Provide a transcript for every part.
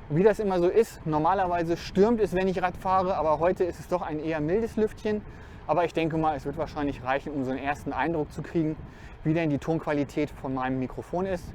Wie das immer so ist, normalerweise stürmt es, wenn ich Rad fahre, aber heute ist es doch ein eher mildes Lüftchen. Aber ich denke mal, es wird wahrscheinlich reichen, um so einen ersten Eindruck zu kriegen, wie denn die Tonqualität von meinem Mikrofon ist.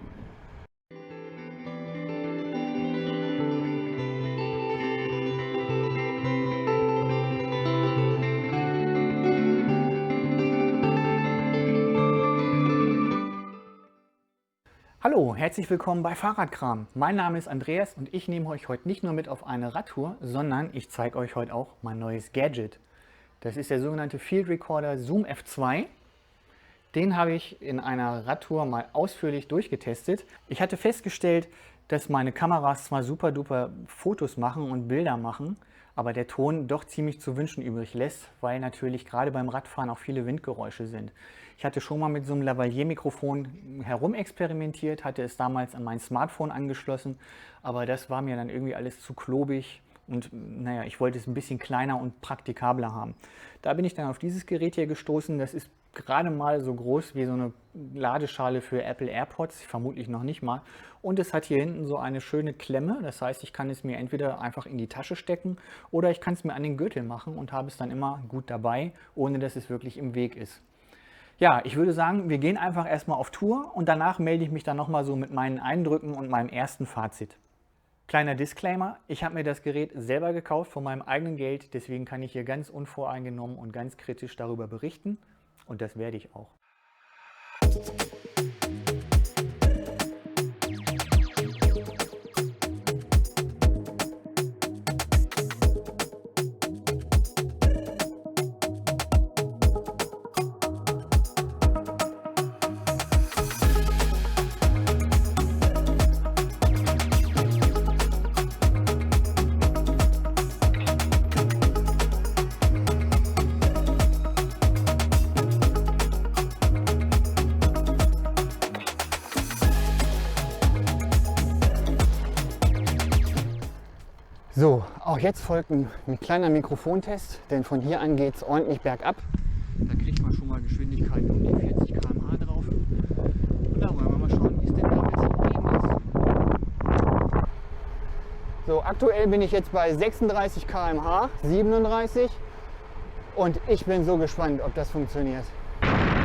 Hallo, herzlich willkommen bei Fahrradkram. Mein Name ist Andreas und ich nehme euch heute nicht nur mit auf eine Radtour, sondern ich zeige euch heute auch mein neues Gadget. Das ist der sogenannte Field Recorder Zoom F2. Den habe ich in einer Radtour mal ausführlich durchgetestet. Ich hatte festgestellt, dass meine Kameras zwar super duper Fotos machen und Bilder machen, aber der Ton doch ziemlich zu wünschen übrig lässt, weil natürlich gerade beim Radfahren auch viele Windgeräusche sind. Ich hatte schon mal mit so einem Lavalier-Mikrofon herumexperimentiert, hatte es damals an mein Smartphone angeschlossen, aber das war mir dann irgendwie alles zu klobig und naja, ich wollte es ein bisschen kleiner und praktikabler haben. Da bin ich dann auf dieses Gerät hier gestoßen, das ist gerade mal so groß wie so eine Ladeschale für Apple AirPods, vermutlich noch nicht mal. Und es hat hier hinten so eine schöne Klemme, das heißt, ich kann es mir entweder einfach in die Tasche stecken oder ich kann es mir an den Gürtel machen und habe es dann immer gut dabei, ohne dass es wirklich im Weg ist. Ja, ich würde sagen, wir gehen einfach erstmal auf Tour und danach melde ich mich dann nochmal so mit meinen Eindrücken und meinem ersten Fazit. Kleiner Disclaimer, ich habe mir das Gerät selber gekauft von meinem eigenen Geld, deswegen kann ich hier ganz unvoreingenommen und ganz kritisch darüber berichten und das werde ich auch. So, auch jetzt folgt ein kleiner Mikrofontest, denn von hier an geht es ordentlich bergab. Da kriegt man schon mal Geschwindigkeiten um die 40 km/h drauf. Und da wollen wir mal schauen, wie es denn damit ist. So, aktuell bin ich jetzt bei 36 km/h, 37 und ich bin so gespannt, ob das funktioniert. 38.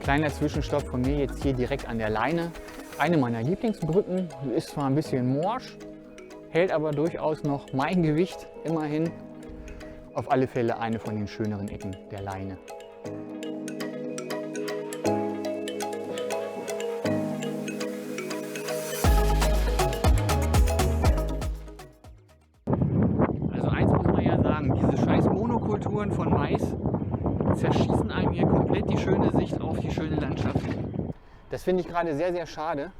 Kleiner Zwischenstopp von mir jetzt hier direkt an der Leine. Eine meiner Lieblingsbrücken, ist zwar ein bisschen morsch, hält aber durchaus noch mein Gewicht, immerhin. Auf alle Fälle eine von den schöneren Ecken der Leine. Also eins muss man ja sagen, diese scheiß Monokulturen von Mais zerschießen einem hier komplett die schöne Sicht auf die schöne Landschaft. Das finde ich gerade sehr, sehr schade.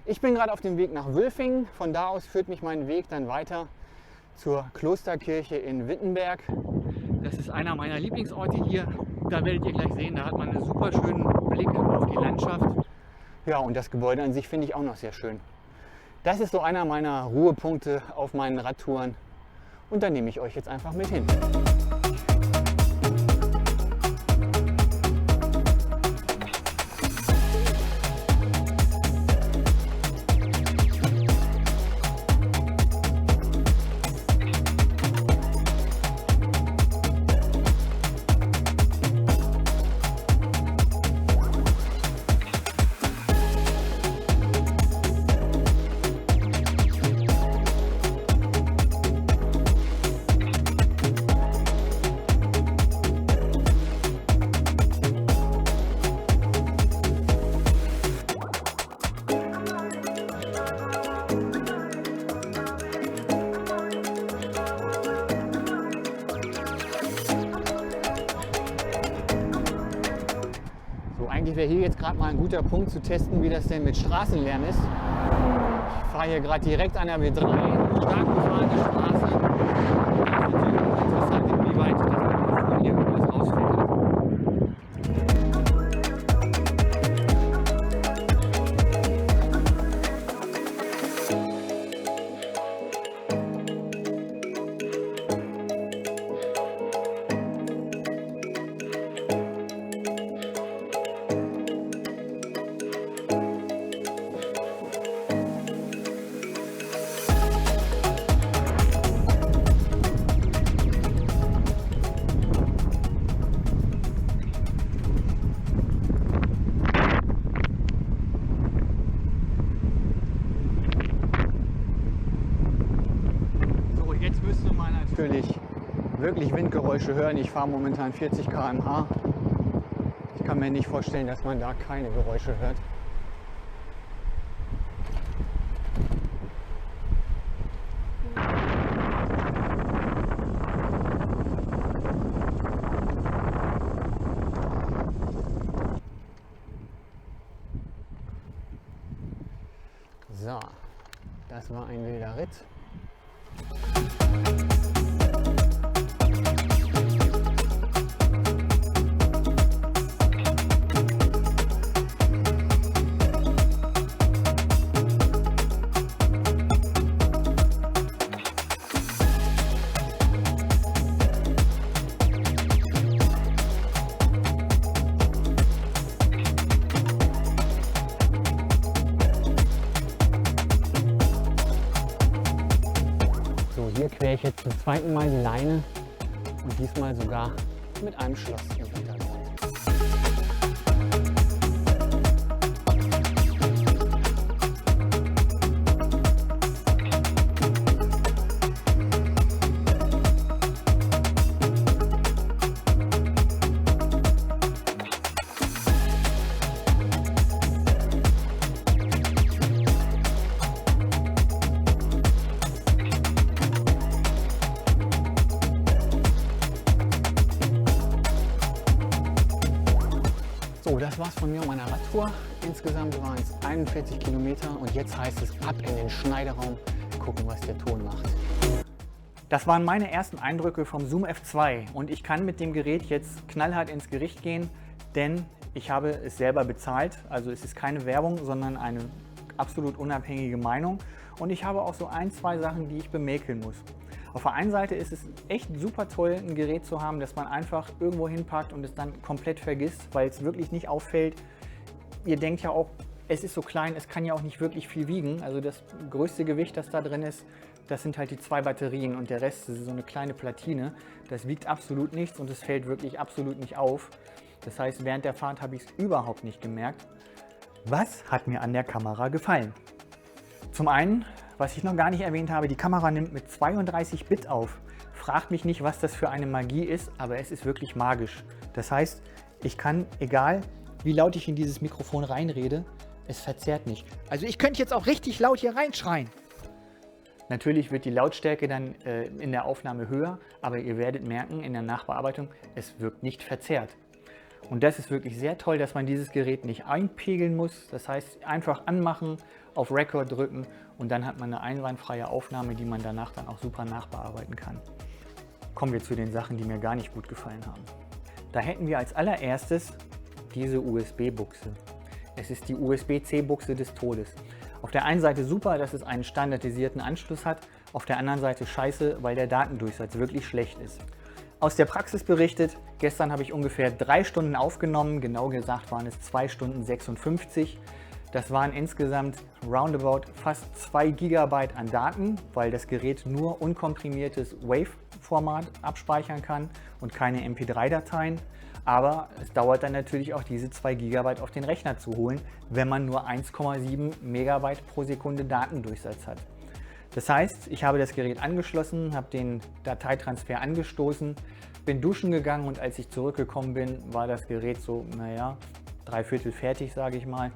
Ich bin gerade auf dem Weg nach Wülfingen. Von da aus führt mich mein Weg dann weiter zur Klosterkirche in Wittenberg. Das ist einer meiner Lieblingsorte hier. Da werdet ihr gleich sehen, da hat man einen super schönen Blick auf die Landschaft. Ja, und das Gebäude an sich finde ich auch noch sehr schön. Das ist so einer meiner Ruhepunkte auf meinen Radtouren. Und da nehme ich euch jetzt einfach mit hin. eigentlich wäre hier jetzt gerade mal ein guter Punkt zu testen, wie das denn mit Straßenlärm ist. Ich fahre hier gerade direkt an der B3, stark befahrene Straße. Das ist natürlich auch interessant, inwieweit das Mikrofon hier irgendwas rausfiltert. Jetzt müsste man natürlich wirklich Windgeräusche hören. Ich fahre momentan 40 km/h. Ich kann mir nicht vorstellen, dass man da keine Geräusche hört. So, das war ein wilder Ritt. Hier quere ich jetzt zum zweiten Mal die Leine und diesmal sogar mit einem Schloss im Hintergrund. So, das war's von mir und meiner Radtour. Insgesamt waren es 41 Kilometer und jetzt heißt es ab in den Schneideraum, gucken, was der Ton macht. Das waren meine ersten Eindrücke vom Zoom F2 und ich kann mit dem Gerät jetzt knallhart ins Gericht gehen, denn ich habe es selber bezahlt. Also es ist keine Werbung, sondern eine absolut unabhängige Meinung und ich habe auch so ein, zwei Sachen, die ich bemäkeln muss. Auf der einen Seite ist es echt super toll, ein Gerät zu haben, das man einfach irgendwo hinpackt und es dann komplett vergisst, weil es wirklich nicht auffällt. Ihr denkt ja auch, es ist so klein, es kann ja auch nicht wirklich viel wiegen. Also das größte Gewicht, das da drin ist, das sind halt die 2 Batterien und der Rest ist so eine kleine Platine. Das wiegt absolut nichts und es fällt wirklich absolut nicht auf. Das heißt, während der Fahrt habe ich es überhaupt nicht gemerkt. Was hat mir an der Kamera gefallen? Zum einen, was ich noch gar nicht erwähnt habe, die Kamera nimmt mit 32 Bit auf. Fragt mich nicht, was das für eine Magie ist, aber es ist wirklich magisch. Das heißt, ich kann, egal wie laut ich in dieses Mikrofon reinrede, es verzerrt nicht. Also ich könnte jetzt auch richtig laut hier reinschreien. Natürlich wird die Lautstärke dann in der Aufnahme höher, aber ihr werdet merken, in der Nachbearbeitung, es wirkt nicht verzerrt. Und das ist wirklich sehr toll, dass man dieses Gerät nicht einpegeln muss. Das heißt, einfach anmachen, auf Record drücken und dann hat man eine einwandfreie Aufnahme, die man danach dann auch super nachbearbeiten kann. Kommen wir zu den Sachen, die mir gar nicht gut gefallen haben. Da hätten wir als allererstes diese USB-Buchse. Es ist die USB-C-Buchse des Todes. Auf der einen Seite super, dass es einen standardisierten Anschluss hat, auf der anderen Seite scheiße, weil der Datendurchsatz wirklich schlecht ist. Aus der Praxis berichtet, gestern habe ich ungefähr 3 Stunden aufgenommen, genau gesagt waren es 2 Stunden 56. Das waren insgesamt roundabout fast 2 GB an Daten, weil das Gerät nur unkomprimiertes WAV-Format abspeichern kann und keine MP3-Dateien. Aber es dauert dann natürlich auch diese 2 GB auf den Rechner zu holen, wenn man nur 1,7 MB pro Sekunde Datendurchsatz hat. Das heißt, ich habe das Gerät angeschlossen, habe den Dateitransfer angestoßen, bin duschen gegangen und als ich zurückgekommen bin, war das Gerät so, naja, 3/4 fertig, sage ich mal.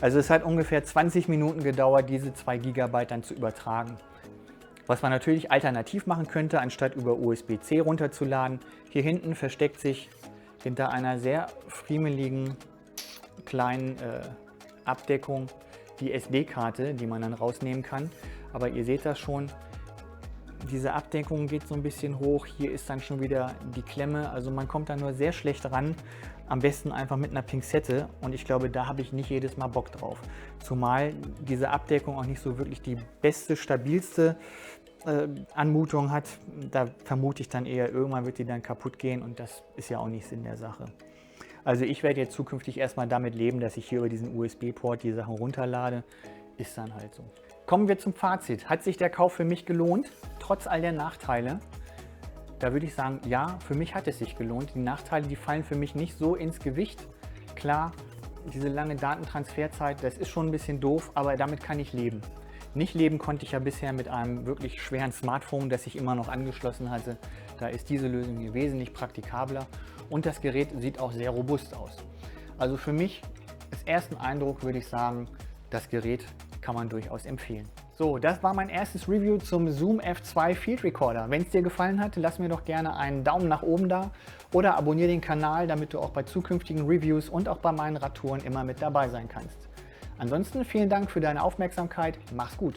Also es hat ungefähr 20 Minuten gedauert, diese 2 GB dann zu übertragen. Was man natürlich alternativ machen könnte, anstatt über USB-C runterzuladen, hier hinten versteckt sich hinter einer sehr friemeligen kleinen Abdeckung die SD-Karte, die man dann rausnehmen kann. Aber ihr seht das schon, diese Abdeckung geht so ein bisschen hoch. Hier ist dann schon wieder die Klemme. Also man kommt da nur sehr schlecht ran. Am besten einfach mit einer Pinzette. Und ich glaube, da habe ich nicht jedes Mal Bock drauf. Zumal diese Abdeckung auch nicht so wirklich die beste, stabilste Anmutung hat. Da vermute ich dann eher, irgendwann wird die dann kaputt gehen. Und das ist ja auch nicht Sinn der Sache. Also ich werde jetzt zukünftig erstmal damit leben, dass ich hier über diesen USB-Port die Sachen runterlade. Ist dann halt so. Kommen wir zum Fazit. Hat sich der Kauf für mich gelohnt, trotz all der Nachteile? Da würde ich sagen, ja, für mich hat es sich gelohnt. Die Nachteile, die fallen für mich nicht so ins Gewicht. Klar, diese lange Datentransferzeit, das ist schon ein bisschen doof, aber damit kann ich leben. Nicht leben konnte ich ja bisher mit einem wirklich schweren Smartphone, das ich immer noch angeschlossen hatte. Da ist diese Lösung hier wesentlich praktikabler und das Gerät sieht auch sehr robust aus. Also für mich, als ersten Eindruck würde ich sagen, das Gerät kann man durchaus empfehlen. So, das war mein erstes Review zum Zoom F2 Field Recorder. Wenn es dir gefallen hat, lass mir doch gerne einen Daumen nach oben da oder abonniere den Kanal, damit du auch bei zukünftigen Reviews und auch bei meinen Radtouren immer mit dabei sein kannst. Ansonsten vielen Dank für deine Aufmerksamkeit. Mach's gut!